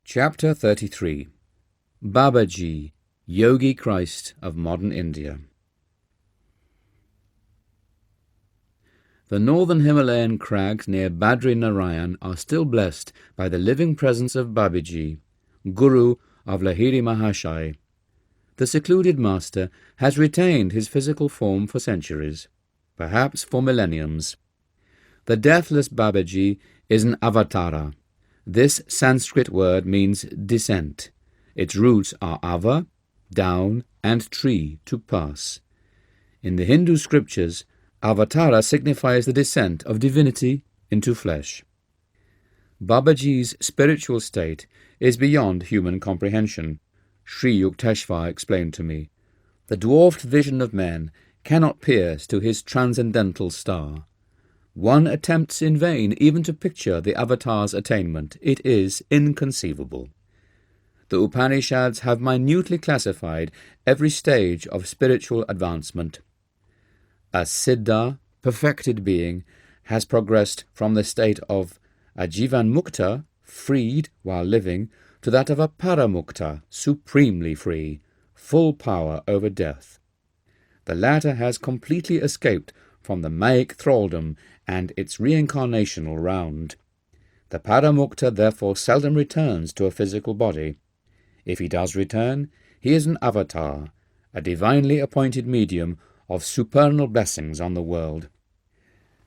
Chapter 33. Babaji, Yogi Christ of Modern India. The northern Himalayan crags near Badri Narayan are still blessed by the living presence of Babaji, Guru of Lahiri Mahashai. The secluded master has retained his physical form for centuries, perhaps for millenniums. The deathless Babaji is an avatara. This Sanskrit word means descent. Its roots are ava, down, and tree, to pass. In the Hindu scriptures, avatara signifies the descent of divinity into flesh. Babaji's spiritual state is beyond human comprehension. Sri Yukteswar explained to me. The dwarfed vision of men cannot pierce to his transcendental star. One attempts in vain even to picture the avatar's attainment. It is inconceivable. The Upanishads have minutely classified every stage of spiritual advancement. A siddha, perfected being, has progressed from the state of a jivan mukta, freed while living, to that of a paramukta, supremely free, full power over death. The latter has completely escaped from the Mayic thraldom and its reincarnational round. The paramukta therefore seldom returns to a physical body. If he does return, he is an avatar, a divinely appointed medium of supernal blessings on the world.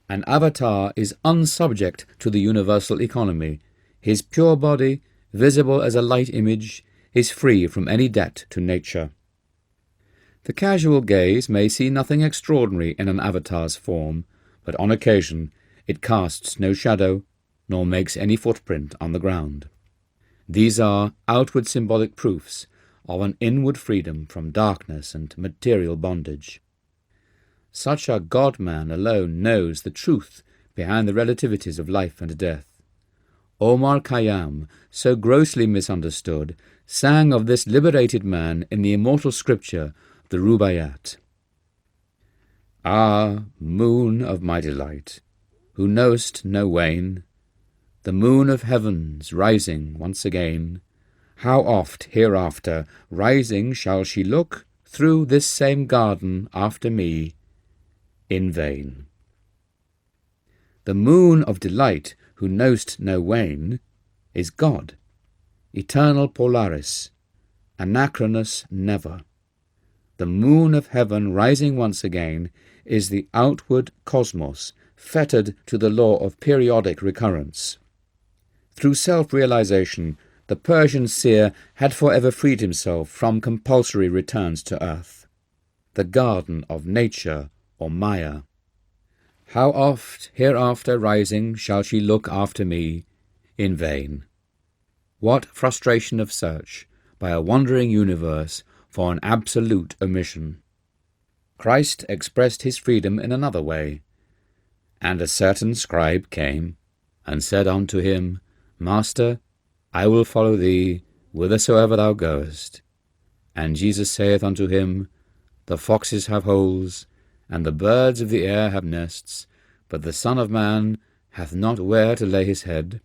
An avatar is unsubject to the universal economy. His pure body, visible as a light image, is free from any debt to nature. The casual gaze may see nothing extraordinary in an avatar's form, but on occasion it casts no shadow, nor makes any footprint on the ground. These are outward symbolic proofs of an inward freedom from darkness and material bondage. Such a God-man alone knows the truth behind the relativities of life and death. Omar Khayyam, so grossly misunderstood, sang of this liberated man in the immortal scripture, the Rubaiyat. Ah, moon of my delight, who knowest no wane, the moon of heavens rising once again, how oft hereafter rising shall she look through this same garden after me, in vain. The moon of delight, who knowst no wane, is God, eternal Polaris, anachronous never. The moon of heaven rising once again is the outward cosmos, fettered to the law of periodic recurrence. Through self-realization, the Persian seer had forever freed himself from compulsory returns to earth. The garden of nature, or Maya. How oft hereafter rising shall she look after me, in vain. What frustration of search, by a wandering universe, for an absolute omission. Christ expressed his freedom in another way. And a certain scribe came, and said unto him, Master, I will follow thee whithersoever thou goest. And Jesus saith unto him, The foxes have holes, and the birds of the air have nests, but the Son of Man hath not where to lay his head.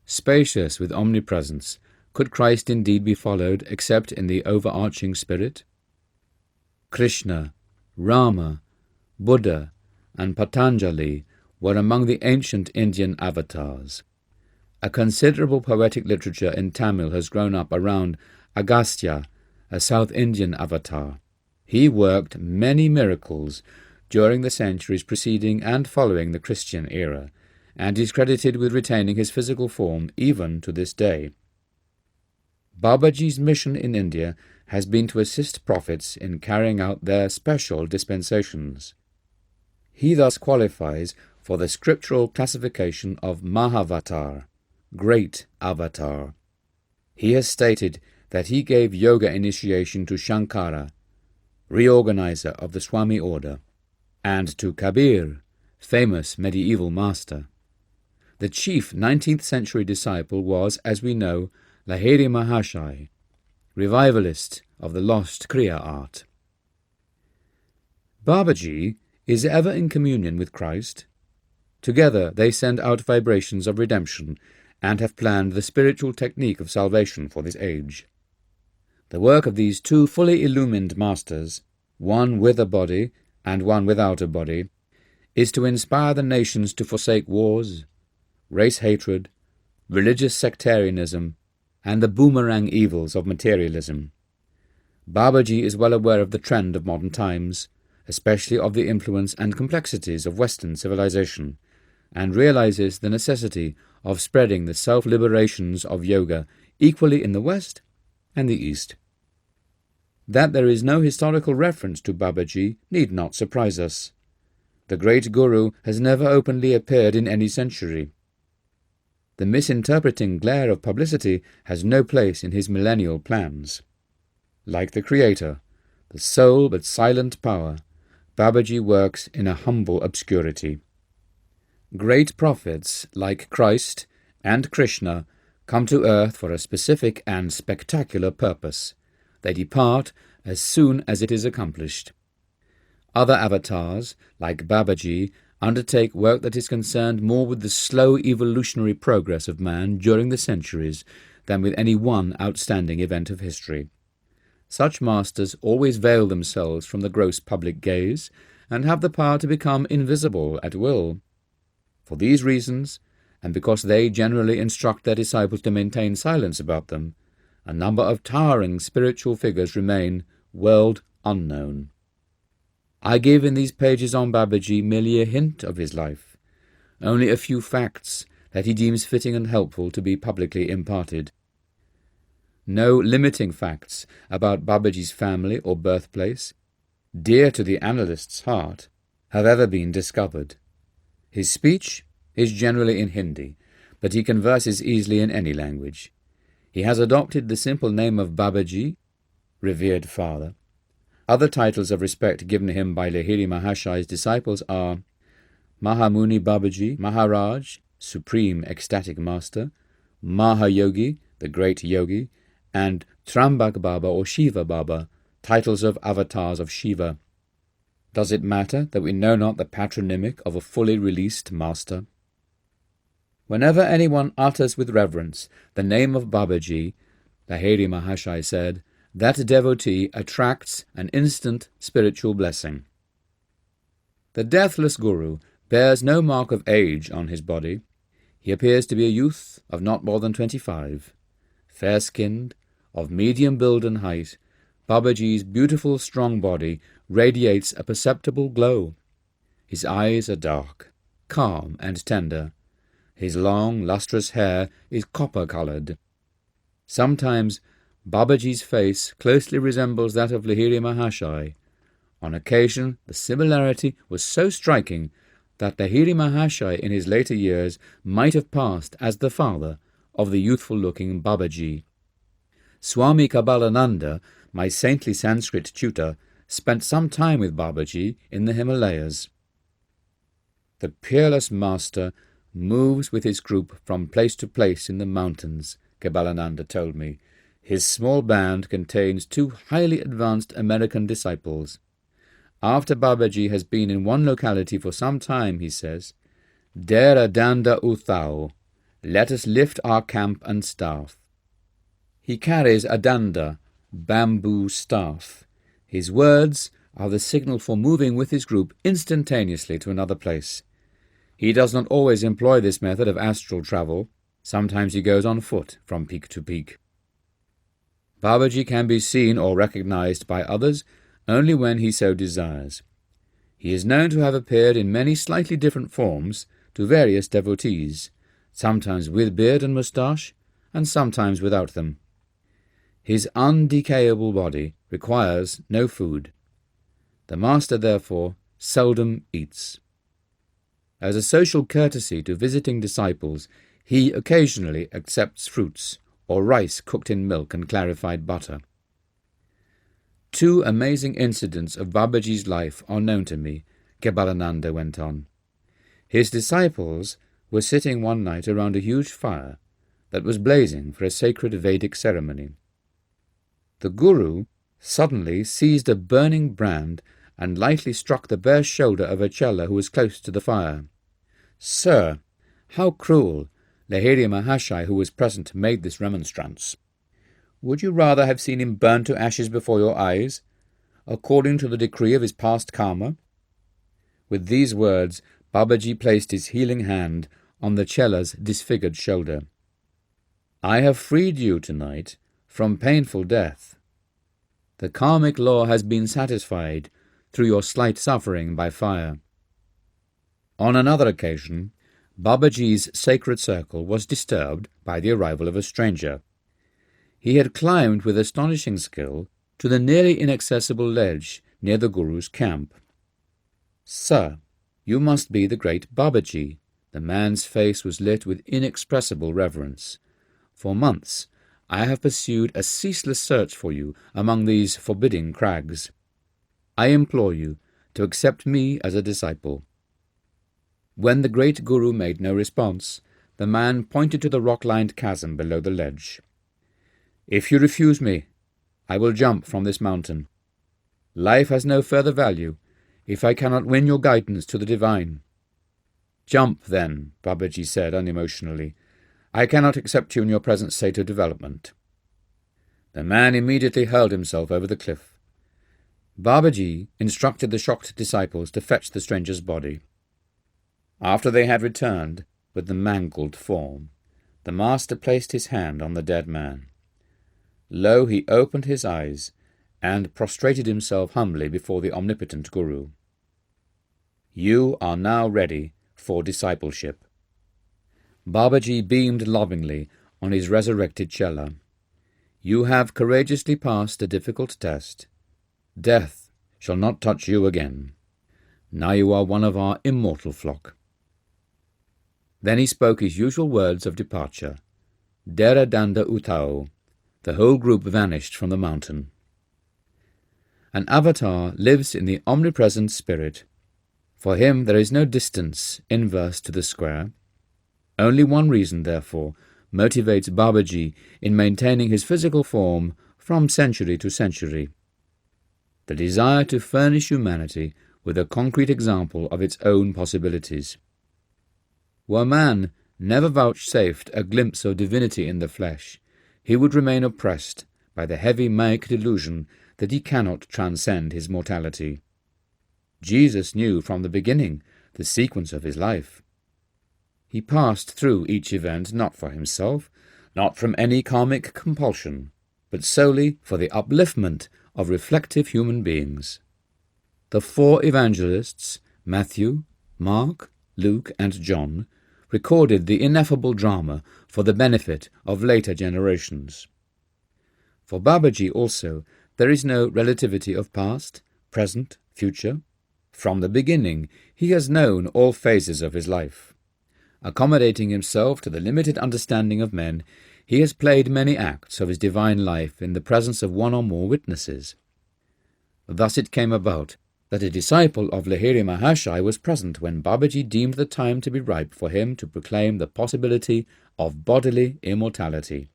Spacious with omnipresence, could Christ indeed be followed except in the overarching spirit? Krishna, Rama, Buddha, and Patanjali were among the ancient Indian avatars. A considerable poetic literature in Tamil has grown up around Agastya, a South Indian avatar. He worked many miracles during the centuries preceding and following the Christian era, and is credited with retaining his physical form even to this day. Babaji's mission in India has been to assist prophets in carrying out their special dispensations. He thus qualifies for the scriptural classification of Mahavatar, Great Avatar. He has stated that he gave yoga initiation to Shankara, reorganizer of the Swami order, and to Kabir, famous medieval master. The chief 19th century disciple was, as we know, Lahiri Mahashai, revivalist of the lost Kriya art. Babaji is ever in communion with Christ. Together they send out vibrations of redemption and have planned the spiritual technique of salvation for this age. The work of these two fully illumined masters, one with a body and one without a body, is to inspire the nations to forsake wars, race hatred, religious sectarianism, and the boomerang evils of materialism. Babaji is well aware of the trend of modern times, especially of the influence and complexities of Western civilization, and realizes the necessity of spreading the self-liberations of yoga equally in the West and the East. That there is no historical reference to Babaji need not surprise us. The great Guru has never openly appeared in any century. The misinterpreting glare of publicity has no place in his millennial plans. Like the Creator, the sole but silent power, Babaji works in a humble obscurity. Great prophets like Christ and Krishna come to earth for a specific and spectacular purpose. They depart as soon as it is accomplished. Other avatars, like Babaji, undertake work that is concerned more with the slow evolutionary progress of man during the centuries than with any one outstanding event of history. Such masters always veil themselves from the gross public gaze and have the power to become invisible at will. For these reasons, and because they generally instruct their disciples to maintain silence about them, a number of towering spiritual figures remain world unknown. I give in these pages on Babaji merely a hint of his life, only a few facts that he deems fitting and helpful to be publicly imparted. No limiting facts about Babaji's family or birthplace, dear to the analyst's heart, have ever been discovered. His speech is generally in Hindi, but he converses easily in any language. He has adopted the simple name of Babaji, revered father. Other titles of respect given him by Lahiri Mahashai's disciples are Mahamuni Babaji, Maharaj, Supreme Ecstatic Master, Mahayogi, the Great Yogi, and Trambak Baba or Shiva Baba, titles of avatars of Shiva. Does it matter that we know not the patronymic of a fully released master? Whenever anyone utters with reverence the name of Babaji, Lahiri Mahashai said, that devotee attracts an instant spiritual blessing. The deathless Guru bears no mark of age on his body. He appears to be a youth of not more than 25. Fair-skinned, of medium build and height, Babaji's beautiful strong body radiates a perceptible glow. His eyes are dark, calm and tender. His long, lustrous hair is copper-coloured. Sometimes Babaji's face closely resembles that of Lahiri Mahashai. On occasion, the similarity was so striking that Lahiri Mahashai in his later years might have passed as the father of the youthful-looking Babaji. Swami Kabbalananda, my saintly Sanskrit tutor, spent some time with Babaji in the Himalayas. The peerless master moves with his group from place to place in the mountains, Kabbalananda told me. His small band contains 2 highly advanced American disciples. After Babaji has been in one locality for some time, he says, Dera Danda Uthao, let us lift our camp and staff. He carries a danda, bamboo staff. His words are the signal for moving with his group instantaneously to another place. He does not always employ this method of astral travel. Sometimes he goes on foot from peak to peak. Babaji can be seen or recognized by others only when he so desires. He is known to have appeared in many slightly different forms to various devotees, sometimes with beard and moustache, and sometimes without them. His undecayable body requires no food. The master, therefore, seldom eats. As a social courtesy to visiting disciples, he occasionally accepts fruits or rice cooked in milk and clarified butter. 2 amazing incidents of Babaji's life are known to me, Kabbalananda went on. His disciples were sitting one night around a huge fire that was blazing for a sacred Vedic ceremony. The Guru suddenly seized a burning brand and lightly struck the bare shoulder of a chela who was close to the fire. "Sir, how cruel! Lahiri Mahashai, who was present, made this remonstrance. Would you rather have seen him burnt to ashes before your eyes, according to the decree of his past karma? With these words, Babaji placed his healing hand on the Chela's disfigured shoulder. I have freed you tonight from painful death. The karmic law has been satisfied through your slight suffering by fire. On another occasion, Babaji's sacred circle was disturbed by the arrival of a stranger. He had climbed with astonishing skill to the nearly inaccessible ledge near the Guru's camp. Sir, you must be the great Babaji. The man's face was lit with inexpressible reverence. For months I have pursued a ceaseless search for you among these forbidding crags. I implore you to accept me as a disciple. When the great Guru made no response, the man pointed to the rock-lined chasm below the ledge. If you refuse me, I will jump from this mountain. Life has no further value if I cannot win your guidance to the divine. Jump, then, Babaji said unemotionally. I cannot accept you in your present state of development. The man immediately hurled himself over the cliff. Babaji instructed the shocked disciples to fetch the stranger's body. After they had returned with the mangled form, the master placed his hand on the dead man. Lo, he opened his eyes and prostrated himself humbly before the omnipotent Guru. You are now ready for discipleship. Babaji beamed lovingly on his resurrected Chela. You have courageously passed a difficult test. Death shall not touch you again. Now you are one of our immortal flock. Then he spoke his usual words of departure. Dera danda utao. The whole group vanished from the mountain. An avatar lives in the omnipresent spirit. For him there is no distance inverse to the square. Only one reason, therefore, motivates Babaji in maintaining his physical form from century to century. The desire to furnish humanity with a concrete example of its own possibilities. Were man never vouchsafed a glimpse of divinity in the flesh, he would remain oppressed by the heavy Maic delusion that he cannot transcend his mortality. Jesus knew from the beginning the sequence of his life. He passed through each event not for himself, not from any karmic compulsion, but solely for the upliftment of reflective human beings. The four evangelists, Matthew, Mark, Luke, and John, recorded the ineffable drama for the benefit of later generations. For Babaji also, there is no relativity of past, present, future. From the beginning, he has known all phases of his life. Accommodating himself to the limited understanding of men, he has played many acts of his divine life in the presence of one or more witnesses. Thus it came about that a disciple of Lahiri Mahashai was present when Babaji deemed the time to be ripe for him to proclaim the possibility of bodily immortality.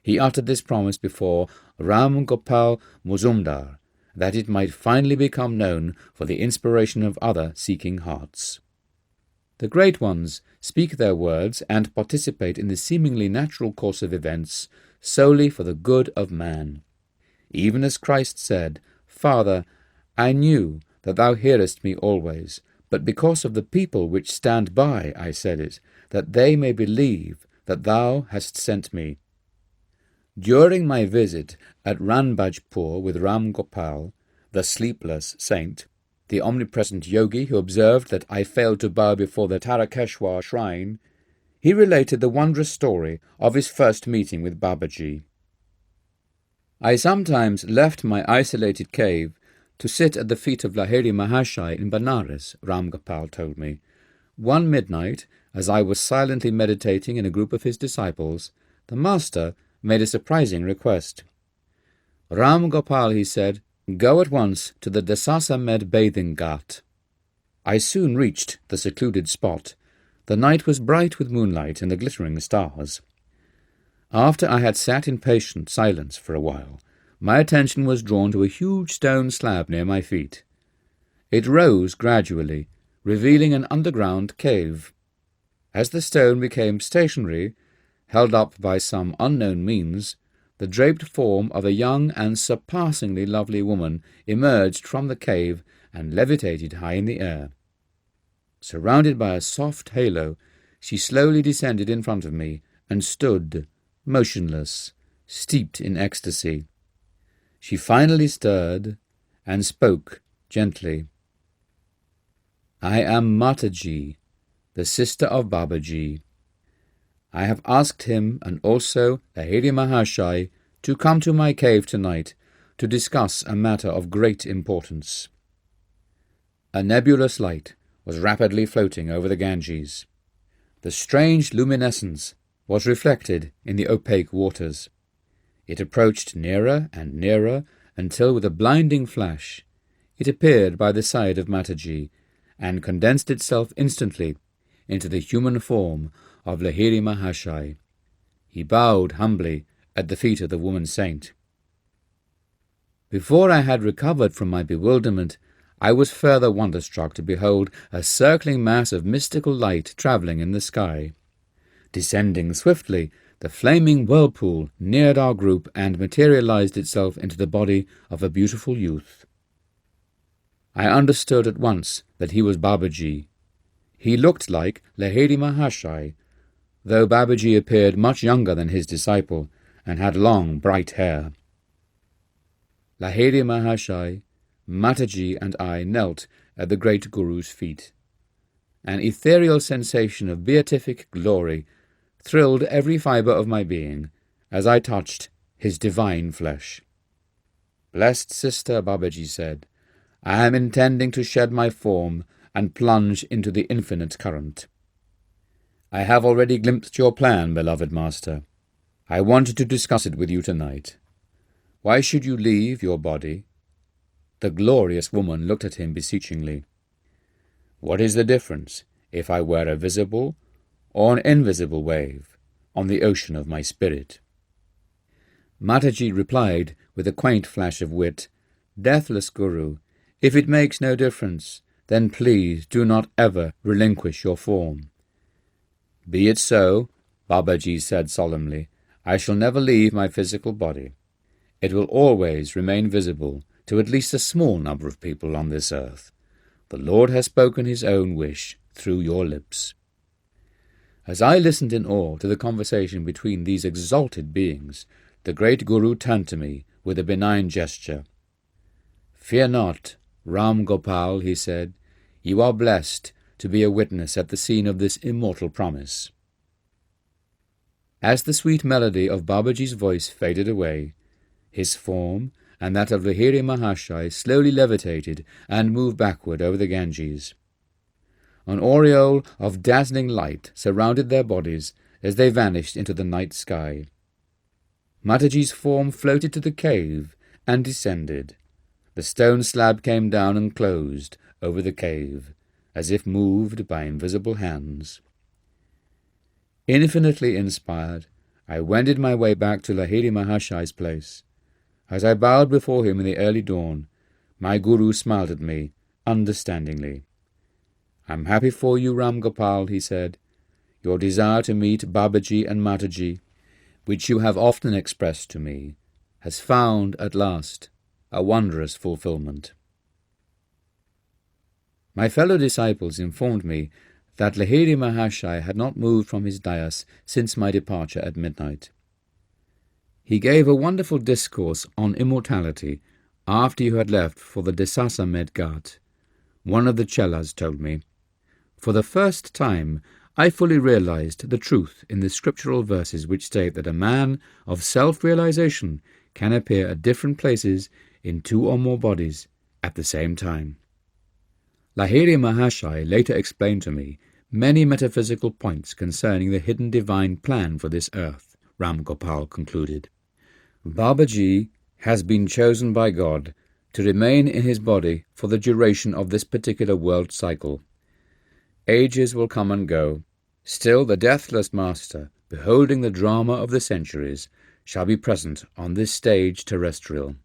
He uttered this promise before Ram Gopal Muzumdar, that it might finally become known for the inspiration of other seeking hearts. The great ones speak their words and participate in the seemingly natural course of events solely for the good of man. Even as Christ said, Father, I knew that thou hearest me always, but because of the people which stand by I said it, that they may believe that thou hast sent me. During my visit at Ranbajpur with Ram Gopal, the sleepless saint, the omnipresent yogi who observed that I failed to bow before the Tarakeshwar shrine, he related the wondrous story of his first meeting with Babaji. I sometimes left my isolated cave to sit at the feet of Lahiri Mahashai in Banaras, Ram Gopal told me. One midnight, as I was silently meditating in a group of his disciples, the master made a surprising request. Ram Gopal, he said, go at once to the Dasasamed bathing ghat. I soon reached the secluded spot. The night was bright with moonlight and the glittering stars. After I had sat in patient silence for a while, my attention was drawn to a huge stone slab near my feet. It rose gradually, revealing an underground cave. As the stone became stationary, held up by some unknown means, the draped form of a young and surpassingly lovely woman emerged from the cave and levitated high in the air. Surrounded by a soft halo, she slowly descended in front of me and stood, motionless, steeped in ecstasy. She finally stirred and spoke gently. "I am Mataji, the sister of Babaji. I have asked him and also Lahiri Mahashai to come to my cave tonight to discuss a matter of great importance." A nebulous light was rapidly floating over the Ganges. The strange luminescence was reflected in the opaque waters. It approached nearer and nearer until, with a blinding flash, it appeared by the side of Mataji and condensed itself instantly into the human form of Lahiri Mahashai. He bowed humbly at the feet of the woman saint. Before I had recovered from my bewilderment, I was further wonderstruck to behold a circling mass of mystical light travelling in the sky. Descending swiftly, the flaming whirlpool neared our group and materialized itself into the body of a beautiful youth. I understood at once that he was Babaji. He looked like Lahiri Mahashai, though Babaji appeared much younger than his disciple and had long, bright hair. Lahiri Mahashai, Mataji and I knelt at the great Guru's feet. An ethereal sensation of beatific glory thrilled every fibre of my being as I touched his divine flesh. "Blessed sister," Babaji said, "I am intending to shed my form and plunge into the infinite current. I have already glimpsed your plan, beloved master. I wanted to discuss it with you tonight. Why should you leave your body?" The glorious woman looked at him beseechingly. "What is the difference if I were a visible or an invisible wave on the ocean of my spirit?" Mataji replied with a quaint flash of wit, "Deathless Guru, if it makes no difference, then please do not ever relinquish your form." "Be it so," Babaji said solemnly. "I shall never leave my physical body. It will always remain visible to at least a small number of people on this earth. The Lord has spoken his own wish through your lips." As I listened in awe to the conversation between these exalted beings, the great Guru turned to me with a benign gesture. "Fear not, Ram Gopal," he said. "You are blessed to be a witness at the scene of this immortal promise." As the sweet melody of Babaji's voice faded away, his form and that of Lahiri Mahashai slowly levitated and moved backward over the Ganges. An aureole of dazzling light surrounded their bodies as they vanished into the night sky. Mataji's form floated to the cave and descended. The stone slab came down and closed over the cave, as if moved by invisible hands. Infinitely inspired, I wended my way back to Lahiri Mahashai's place. As I bowed before him in the early dawn, my Guru smiled at me understandingly. "I'm happy for you, Ram Gopal," he said. "Your desire to meet Babaji and Mataji, which you have often expressed to me, has found at last a wondrous fulfillment." My fellow disciples informed me that Lahiri Mahashai had not moved from his dais since my departure at midnight. He gave a wonderful discourse on immortality after you had left for the Desasamed Ghat. One of the Chelas told me, "For the first time I fully realized the truth in the scriptural verses which state that a man of self-realization can appear at different places in 2 or more bodies at the same time." Lahiri Mahashai later explained to me many metaphysical points concerning the hidden divine plan for this earth, Ram Gopal concluded. Babaji has been chosen by God to remain in his body for the duration of this particular world cycle. Ages will come and go. Still the deathless master, beholding the drama of the centuries, shall be present on this stage terrestrial.